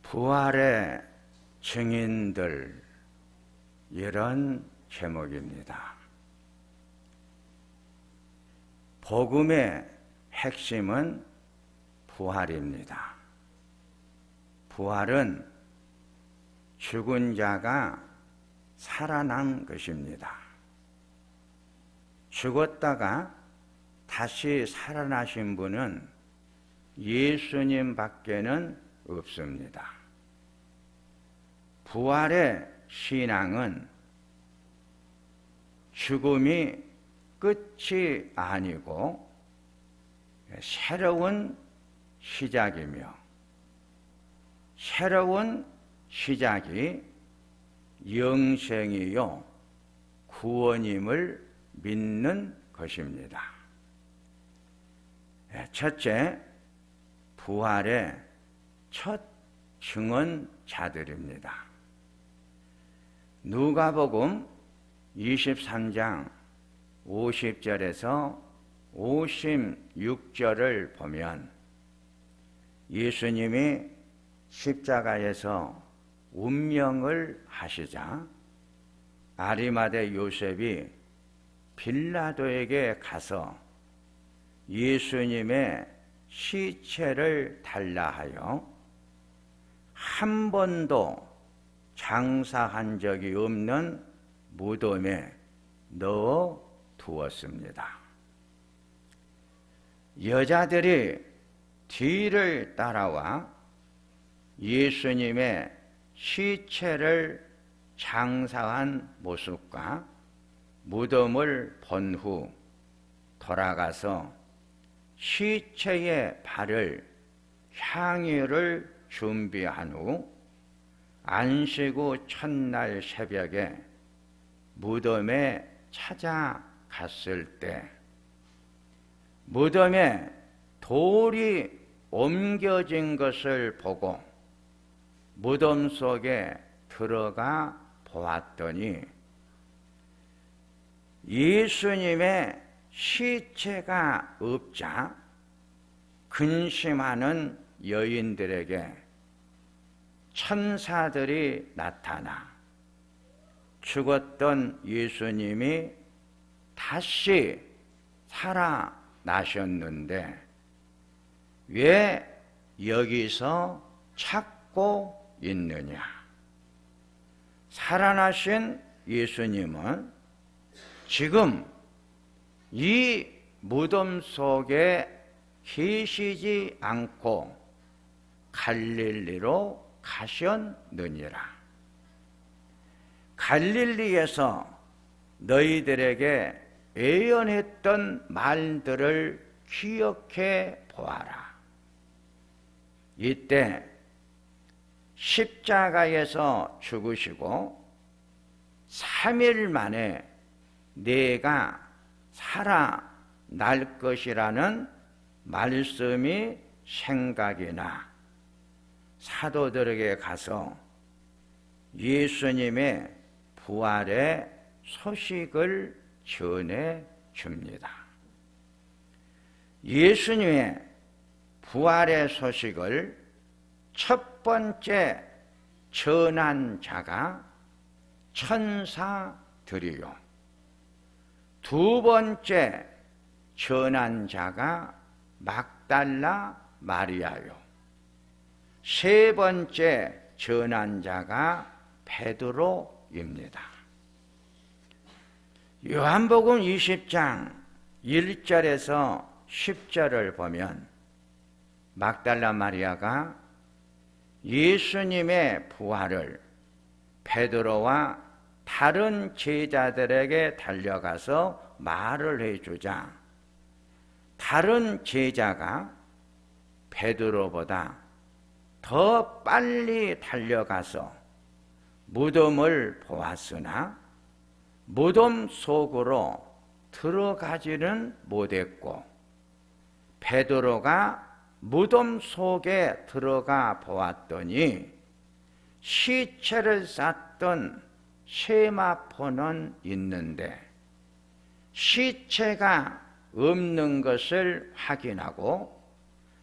부활의 증인들, 이런 제목입니다. 복음의 핵심은 부활입니다. 부활은 죽은 자가 살아난 것입니다. 죽었다가 다시 살아나신 분은 예수님 밖에는 없습니다. 부활의 신앙은 죽음이 끝이 아니고 새로운 시작이며, 새로운 시작이 영생이요 구원임을 믿는 것입니다. 첫째, 부활의 첫 증언자들입니다. 누가복음 23장 50절에서 56절을 보면 예수님이 십자가에서 운명을 하시자 아리마대 요셉이 빌라도에게 가서 예수님의 시체를 달라 하여 한 번도 장사한 적이 없는 무덤에 넣어 두었습니다. 여자들이 뒤를 따라와 예수님의 시체를 장사한 모습과 무덤을 본 후 돌아가서 시체에 바를 향유를 준비한 후 안식 후 첫날 새벽에 무덤에 찾아갔을 때 무덤에 돌이 옮겨진 것을 보고 무덤 속에 들어가 보았더니 예수님의 시체가 없자 근심하는 여인들에게 천사들이 나타나 죽었던 예수님이 다시 살아나셨는데 왜 여기서 찾고 있느냐? 살아나신 예수님은 지금 이 무덤 속에 계시지 않고 갈릴리로 가셨느니라. 갈릴리에서 너희들에게 예언했던 말들을 기억해 보아라. 이때 십자가에서 죽으시고 3일 만에 내가 살아날 것이라는 말씀이 생각이 나 사도들에게 가서 예수님의 부활의 소식을 전해 줍니다. 예수님의 부활의 소식을 첫 번째 전한 자가 천사들이요, 두 번째 전한 자가 막달라 마리아요, 세 번째 전한 자가 베드로입니다. 요한복음 20장 1절에서 10절을 보면 막달라 마리아가 예수님의 부활을 베드로와 다른 제자들에게 달려가서 말을 해주자 다른 제자가 베드로보다 더 빨리 달려가서 무덤을 보았으나 무덤 속으로 들어가지는 못했고 베드로가 무덤 속에 들어가 보았더니 시체를 쌌던 세마포는 있는데 시체가 없는 것을 확인하고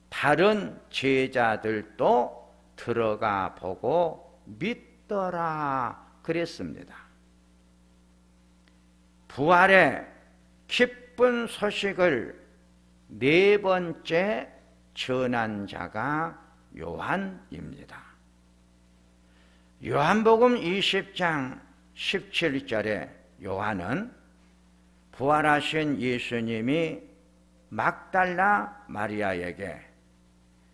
다른 제자들도 들어가 보고 믿더라 그랬습니다. 부활의 기쁜 소식을 네 번째 전한 자가 요한입니다. 요한복음 20장 17절에 요한은 부활하신 예수님이 막달라 마리아에게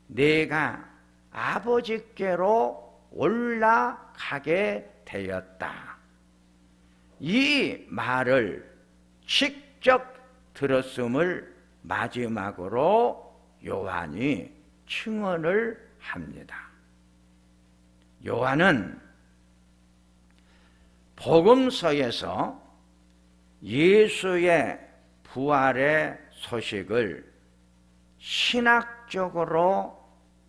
내가 아버지께로 올라가게 되었다, 이 말을 직접 들었음을 마지막으로 요한이 증언을 합니다. 요한은 복음서에서 예수의 부활의 소식을 신학적으로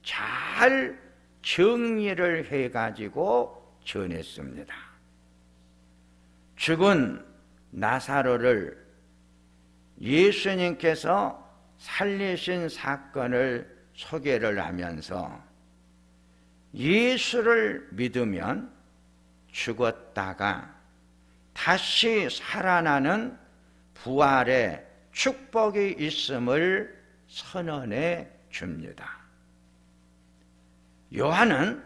잘 정리를 해가지고 전했습니다. 죽은 나사로를 예수님께서 살리신 사건을 소개를 하면서 예수를 믿으면 죽었다가 다시 살아나는 부활의 축복이 있음을 선언해 줍니다. 요한은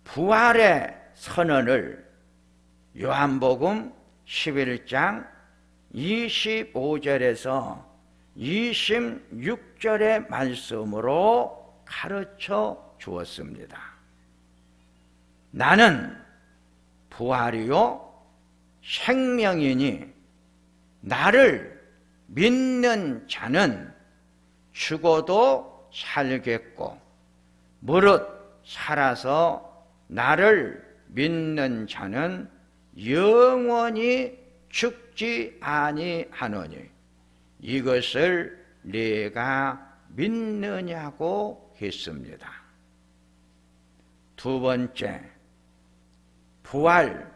부활의 선언을 요한복음 11장 25절에서 26절의 말씀으로 가르쳐 주었습니다. 나는 부활이요 생명이니 나를 믿는 자는 죽어도 살겠고 무릇 살아서 나를 믿는 자는 영원히 죽지 아니하노니 이것을 내가 믿느냐고 했습니다. 두 번째, 부활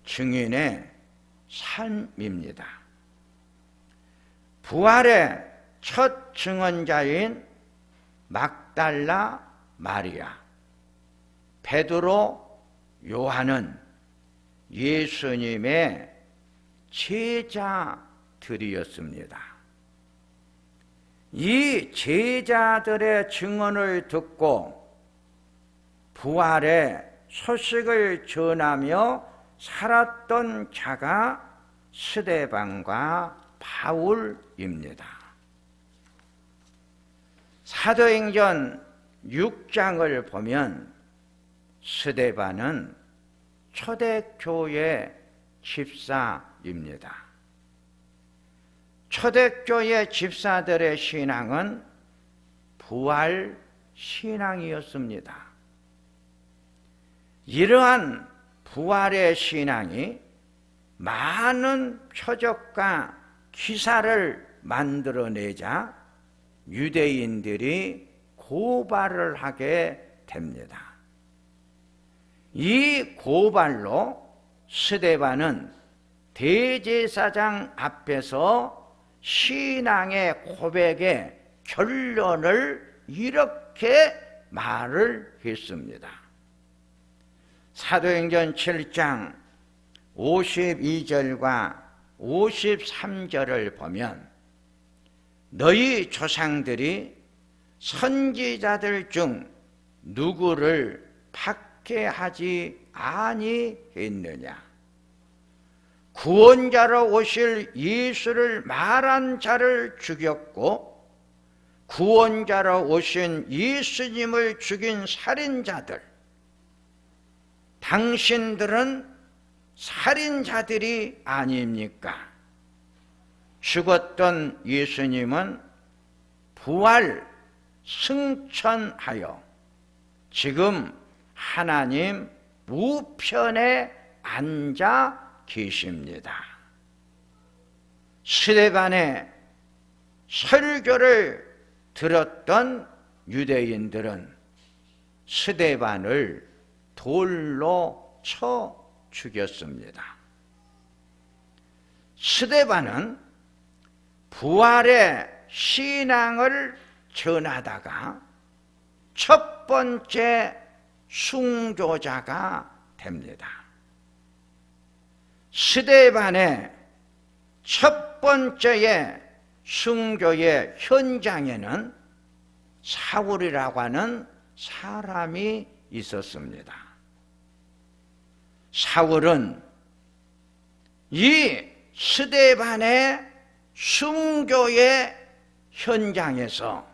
증인의 삶입니다. 부활의 첫 증언자인 막달라 마리아, 베드로, 요한은 예수님의 제자들이었습니다. 이 제자들의 증언을 듣고 부활의 소식을 전하며 살았던 자가 스데반과 바울입니다. 사도행전 6장을 보면 스데반은 초대교회 집사입니다. 초대교회 집사들의 신앙은 부활 신앙이었습니다. 이러한 부활의 신앙이 많은 표적과 기사를 만들어내자 유대인들이 고발을 하게 됩니다. 이 고발로 스데반은 대제사장 앞에서 신앙의 고백의 결론을 이렇게 말을 했습니다. 사도행전 7장 52절과 53절을 보면 너희 조상들이 선지자들 중 누구를 박해하지 아니했느냐? 구원자로 오실 예수를 말한 자를 죽였고 구원자로 오신 예수님을 죽인 살인자들, 당신들은 살인자들이 아닙니까? 죽었던 예수님은 부활 승천하여 지금 하나님 우편에 앉아 계십니다. 스데반의 설교를 들었던 유대인들은 스데반을 돌로 쳐 죽였습니다. 스데반은 부활의 신앙을 전하다가 첫 번째 숭조자가 됩니다. 스데반의 첫 번째의 숭조의 현장에는 사울이라고 하는 사람이 있었습니다. 사울은 이 스데반의 숭조의 현장에서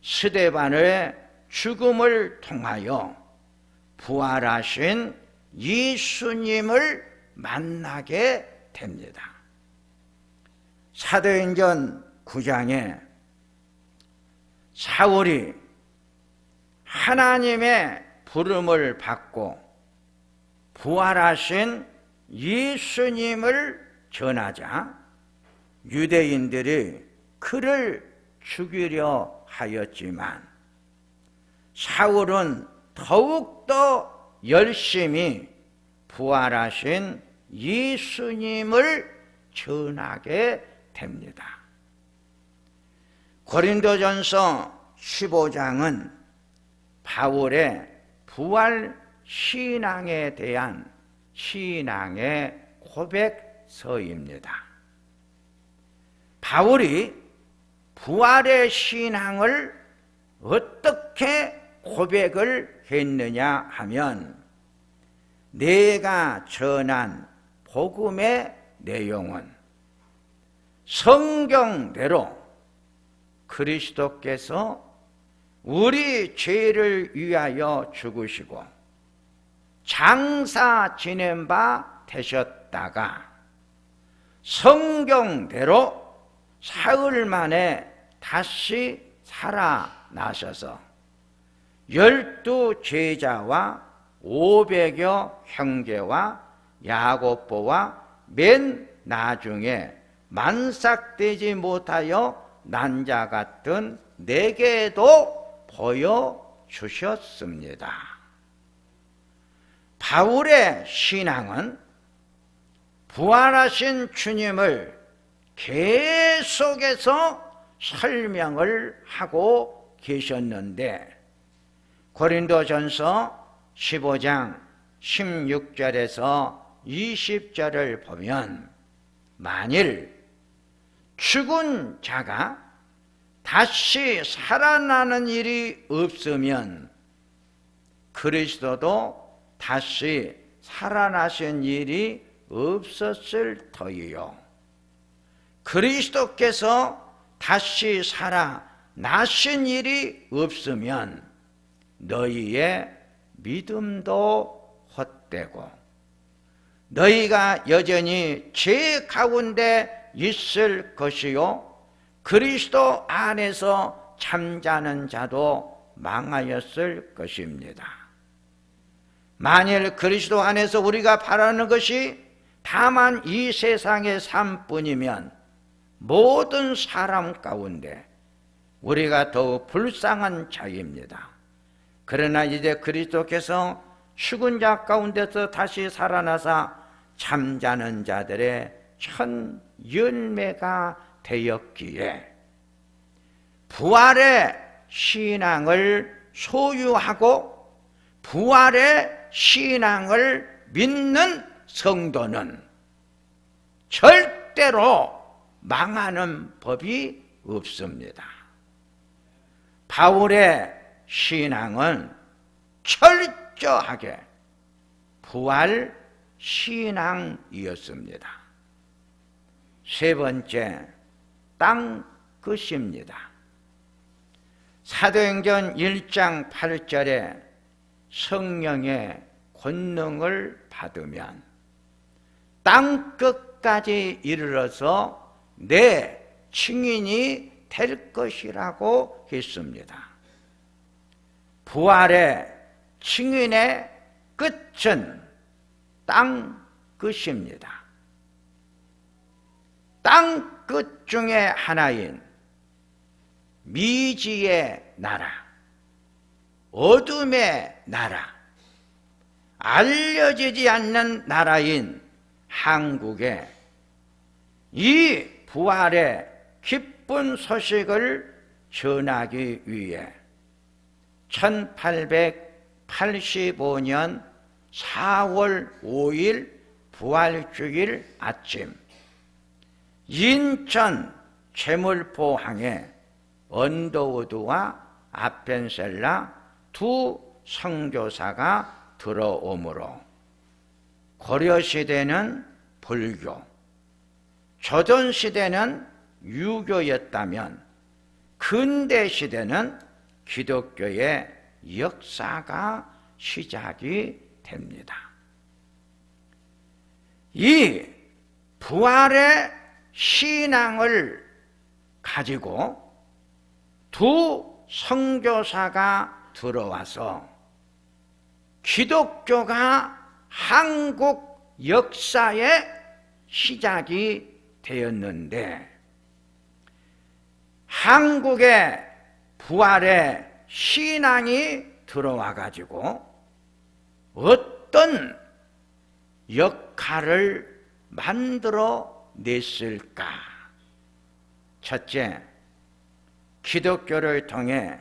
스데반의 죽음을 통하여 부활하신 예수님을 만나게 됩니다. 사도행전 9장에 사울이 하나님의 부름을 받고 부활하신 예수님을 전하자 유대인들이 그를 죽이려 하였지만 사울은 더욱더 열심히 부활하신 예수님을 전하게 됩니다. 고린도전서 15장은 바울의 부활 신앙에 대한 신앙의 고백서입니다. 바울이 부활의 신앙을 어떻게 고백을 했느냐 하면 내가 전한 복음의 내용은 성경대로 그리스도께서 우리 죄를 위하여 죽으시고 장사 지낸 바 되셨다가 성경대로 사흘 만에 다시 살아나셔서 12 제자와 500여 형제와 야고보와 맨 나중에 만삭되지 못하여 난 자 같은 내게도 보여주셨습니다. 바울의 신앙은 부활하신 주님을 계속해서 설명을 하고 계셨는데 고린도전서 15장 16절에서 20절을 보면 만일 죽은 자가 다시 살아나는 일이 없으면 그리스도도 다시 살아나신 일이 없었을 터이요. 그리스도께서 다시 살아나신 일이 없으면 너희의 믿음도 헛되고 너희가 여전히 죄 가운데 있을 것이요 그리스도 안에서 잠자는 자도 망하였을 것입니다. 만일 그리스도 안에서 우리가 바라는 것이 다만 이 세상의 삶뿐이면 모든 사람 가운데 우리가 더욱 불쌍한 자입니다. 그러나 이제 그리스도께서 죽은 자 가운데서 다시 살아나사 잠자는 자들의 첫 열매가 되었기에 부활의 신앙을 소유하고 부활의 신앙을 믿는 성도는 절대로 망하는 법이 없습니다. 바울의 신앙은 철저하게 부활 신앙이었습니다. 세 번째, 땅 끝입니다. 사도행전 1장 8절에 성령의 권능을 받으면 땅 끝까지 이르러서 내 증인이 될 것이라고 했습니다. 부활의 증인의 끝은 땅 끝입니다. 땅 끝 중에 하나인 미지의 나라, 어둠의 나라, 알려지지 않는 나라인 한국에 이 부활의 기쁜 소식을 전하기 위해 85년 4월 5일 부활주일 아침, 인천 제물포항에 언더우드와 아펜셀라 두 선교사가 들어오므로 고려시대는 불교, 조선시대는 유교였다면 근대시대는 기독교의 역사가 시작이 됩니다. 이 부활의 신앙을 가지고 두 선교사가 들어와서 기독교가 한국 역사의 시작이 되었는데, 한국의 부활의 신앙이 들어와 가지고 어떤 역할을 만들어 냈을까? 첫째, 기독교를 통해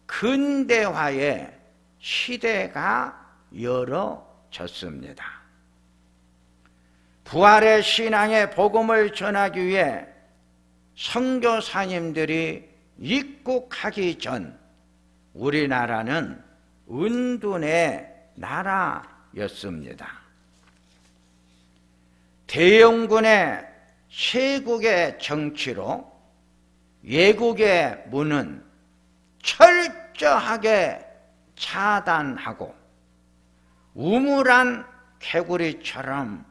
근대화의 시대가 열어졌습니다. 부활의 신앙의 복음을 전하기 위해 선교사님들이 입국하기 전 우리나라는 은둔의 나라였습니다. 대영군의 세국의 정치로 외국의 문은 철저하게 차단하고 우물안 개구리처럼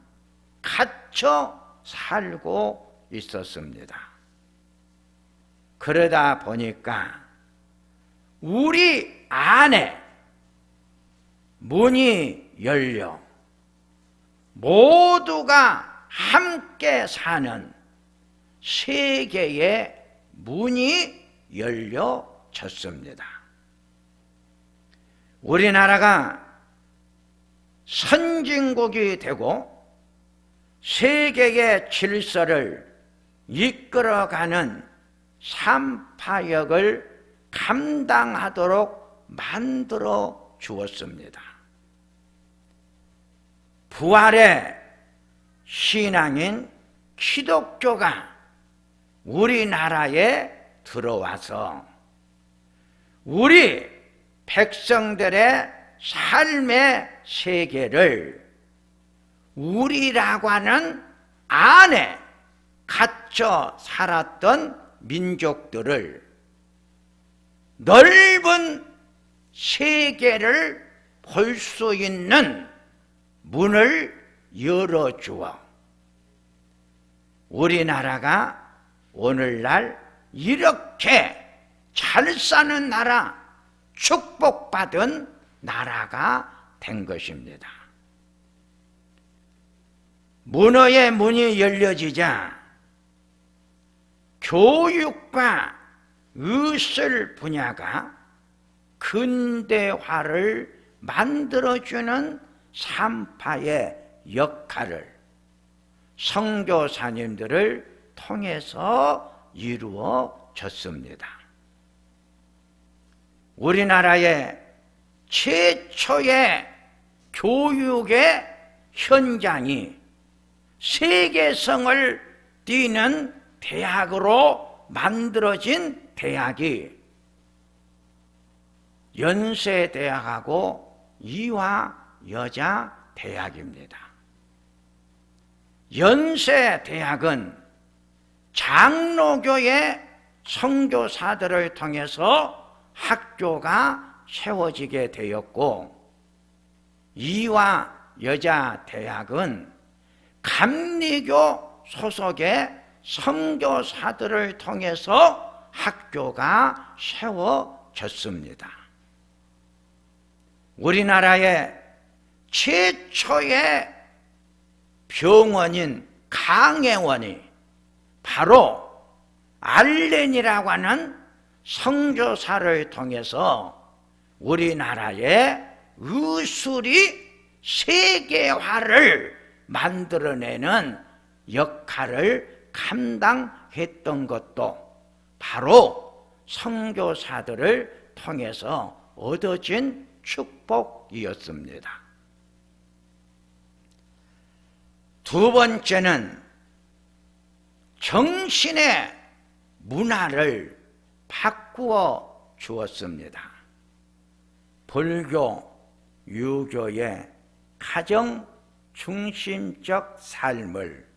갇혀 살고 있었습니다. 그러다 보니까 우리 안에 문이 열려 모두가 함께 사는 세계의 문이 열려졌습니다. 우리나라가 선진국이 되고 세계의 질서를 이끌어가는 삼파역을 감당하도록 만들어 주었습니다. 부활의 신앙인 기독교가 우리나라에 들어와서 우리 백성들의 삶의 세계를 우리라고 하는 안에 갇혀 살았던 민족들을 넓은 세계를 볼 수 있는 문을 열어주어 우리나라가 오늘날 이렇게 잘 사는 나라, 축복받은 나라가 된 것입니다. 문어의 문이 열려지자 교육과 의술 분야가 근대화를 만들어주는 삼파의 역할을 선교사님들을 통해서 이루어졌습니다. 우리나라의 최초의 교육의 현장이 세계성을 띠는 대학으로 만들어진 대학이 연세대학하고 이화여자대학입니다. 연세대학은 장로교의 선교사들을 통해서 학교가 세워지게 되었고, 이화여자대학은 감리교 소속의 선교사들을 통해서 학교가 세워졌습니다. 우리나라의 최초의 병원인 강해원이 바로 알렌이라고 하는 선교사를 통해서 우리나라의 의술이 세계화를 만들어내는 역할을 감당했던 것도 바로 선교사들을 통해서 얻어진 축복이었습니다. 두 번째는 정신의 문화를 바꾸어 주었습니다. 불교, 유교의 가정 중심적 삶을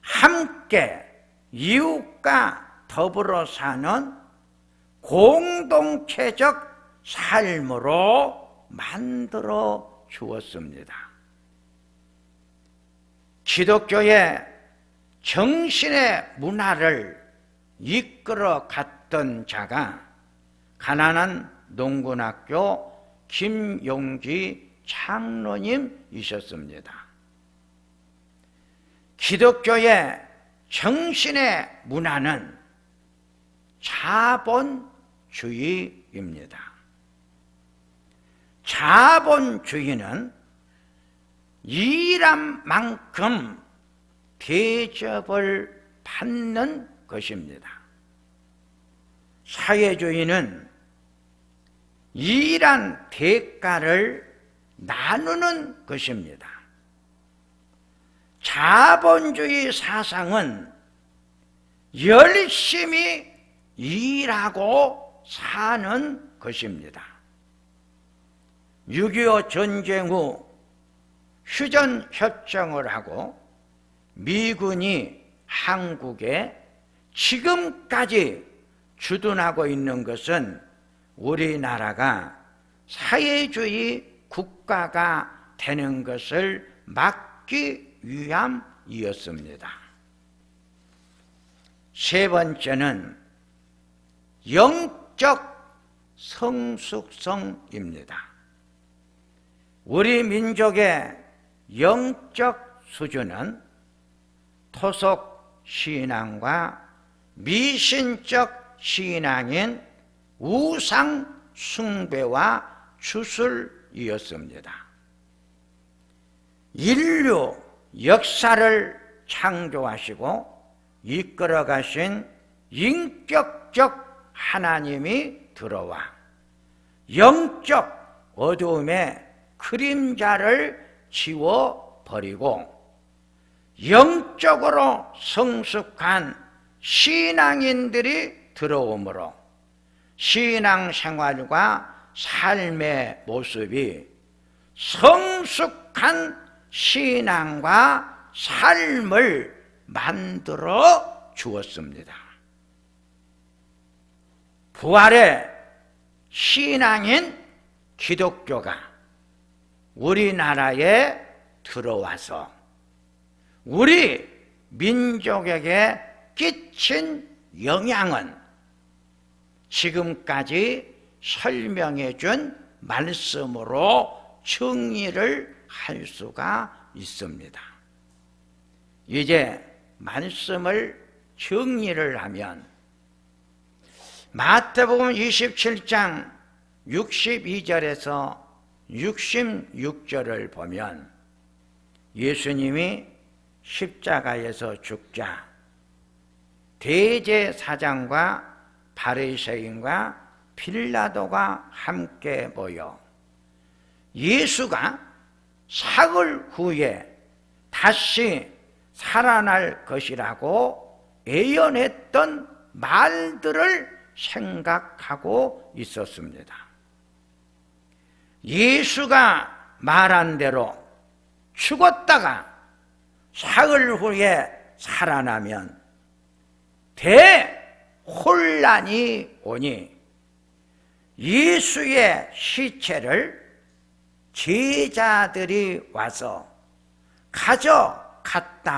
함께 이웃과 더불어 사는 공동체적 삶으로 만들어 주었습니다. 기독교의 정신의 문화를 이끌어 갔던 자가 가난한 농군학교 김용기 장로님이셨습니다. 기독교의 정신의 문화는 자본주의입니다. 자본주의는 일한 만큼 대접을 받는 것입니다. 사회주의는 일한 대가를 나누는 것입니다. 자본주의 사상은 열심히 일하고 사는 것입니다. 6.25 전쟁 후 휴전협정을 하고 미군이 한국에 지금까지 주둔하고 있는 것은 우리나라가 사회주의 국가가 되는 것을 막기 위함이었습니다. 세 번째는 영적 성숙성입니다. 우리 민족의 영적 수준은 토속 신앙과 미신적 신앙인 우상 숭배와 주술이었습니다. 인류 역사를 창조하시고 이끌어가신 인격적 하나님이 들어와 영적 어두움의 그림자를 지워버리고 영적으로 성숙한 신앙인들이 들어오므로 신앙생활과 삶의 모습이 성숙한 신앙과 삶을 만들어 주었습니다. 부활의 신앙인 기독교가 우리나라에 들어와서 우리 민족에게 끼친 영향은 지금까지 설명해 준 말씀으로 정리를 할 수가 있습니다. 이제 말씀을 정리를 하면 마태복음 27장 62절에서 66절을 보면 예수님이 십자가에서 죽자 대제사장과 바리새인과 빌라도가 함께 모여 예수가 사흘 후에 다시 살아날 것이라고 예언했던 말들을 생각하고 있었습니다. 예수가 말한 대로 죽었다가 사흘 후에 살아나면 대혼란이 오니 예수의 시체를 제자들이 와서 가져갔다고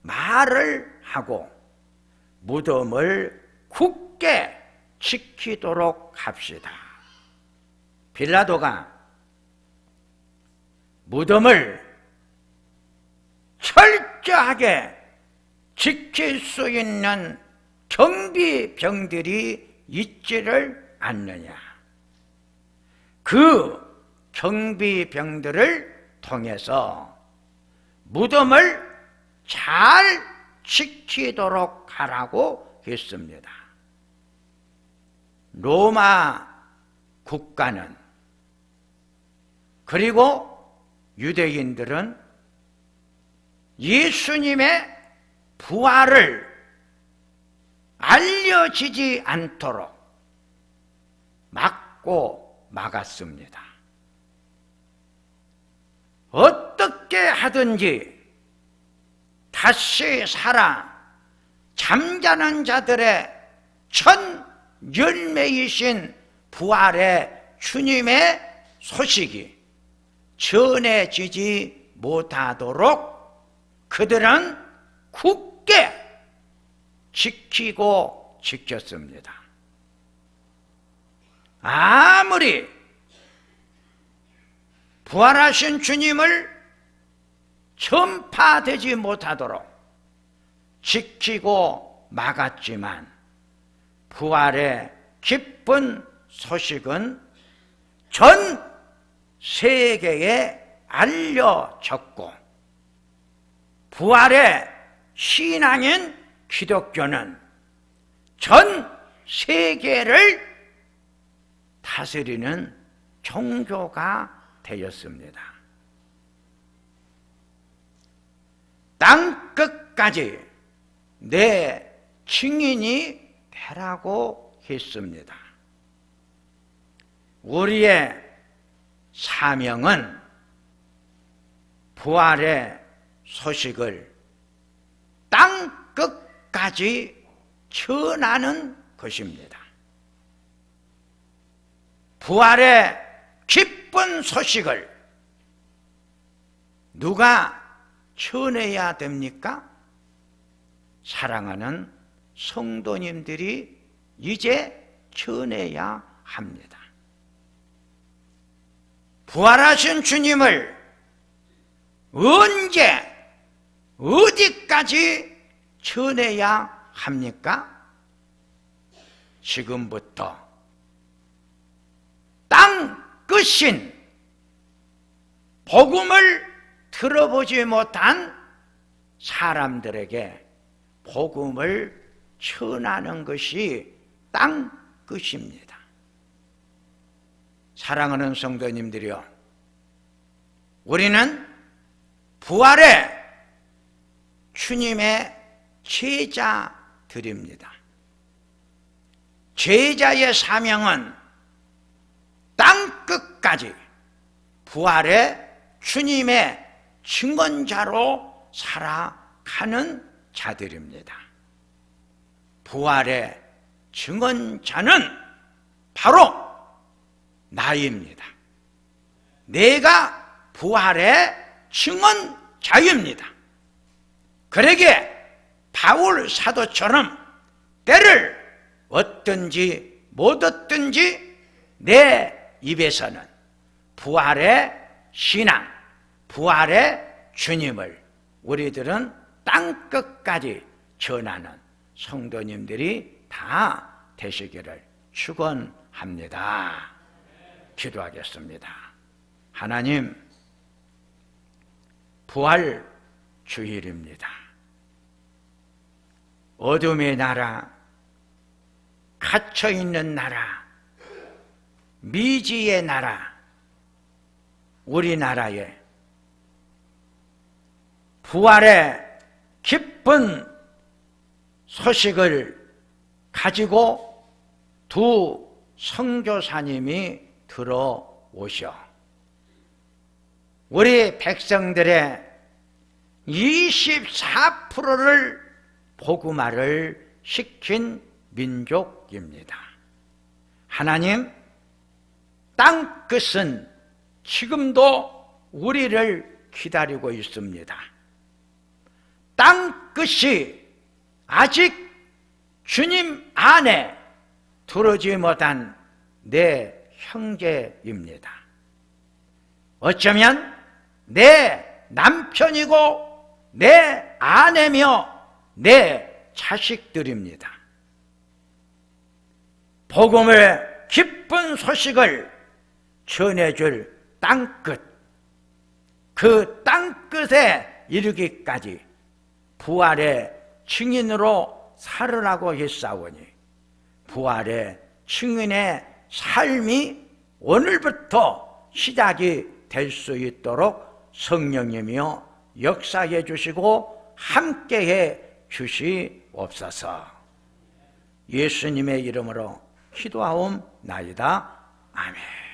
말을 하고 무덤을 굳게 지키도록 합시다. 빌라도가 무덤을 철저하게 지킬 수 있는 경비병들이 있지를 않느냐. 그 경비병들을 통해서 무덤을 잘 지키도록 하라고 했습니다. 로마 국가는, 그리고 유대인들은 예수님의 부활을 알려지지 않도록 막고 막았습니다. 어떻게 하든지 다시 살아 잠자는 자들의 첫 열매이신 부활의 주님의 소식이 전해지지 못하도록 그들은 굳게 지키고 지켰습니다. 아무리 부활하신 주님을 전파되지 못하도록 지키고 막았지만 부활의 기쁜 소식은 전 세계에 알려졌고 부활의 신앙인 기독교는 전 세계를 다스리는 종교가 되었습니다. 땅 끝까지 내 증인이 되라고 했습니다. 우리의 사명은 부활의 소식을 땅 끝까지 전하는 것입니다. 부활의 기쁜 소식을 누가 전해야 됩니까? 사랑하는 성도님들이 이제 전해야 합니다. 부활하신 주님을 언제 어디까지 전해야 합니까? 지금부터 땅 끝인 복음을 들어보지 못한 사람들에게 복음을 전하는 것이 땅 끝입니다. 사랑하는 성도님들이여, 우리는 부활의 주님의 제자들입니다. 제자의 사명은 땅 끝까지 부활의 주님의 증언자로 살아가는 자들입니다. 부활의 증언자는 바로 나입니다. 내가 부활의 증언자입니다. 그러기에 바울 사도처럼 때를 얻든지 못 얻든지 내 입에서는 부활의 신앙, 부활의 주님을 우리들은 땅 끝까지 전하는 성도님들이 다 되시기를 축원합니다. 기도하겠습니다. 하나님, 부활 주일입니다. 어둠의 나라, 갇혀있는 나라, 미지의 나라, 우리나라에 부활의 기쁜 소식을 가지고 두 선교사님이 들어오셔 우리 백성들의 24%를 복음화를 시킨 민족입니다. 하나님, 땅끝은 지금도 우리를 기다리고 있습니다. 땅끝이 아직 주님 안에 들어오지 못한 내 형제입니다. 어쩌면 내 남편이고 내 아내며 내 자식들입니다. 복음의 기쁜 소식을 전해줄 땅끝, 그 땅끝에 이르기까지 부활의 증인으로 살으라고 했사오니 부활의 증인의 삶이 오늘부터 시작이 될 수 있도록 성령님이여 역사해 주시고 함께해 주시옵소서. 예수님의 이름으로 기도하옵나이다. 아멘.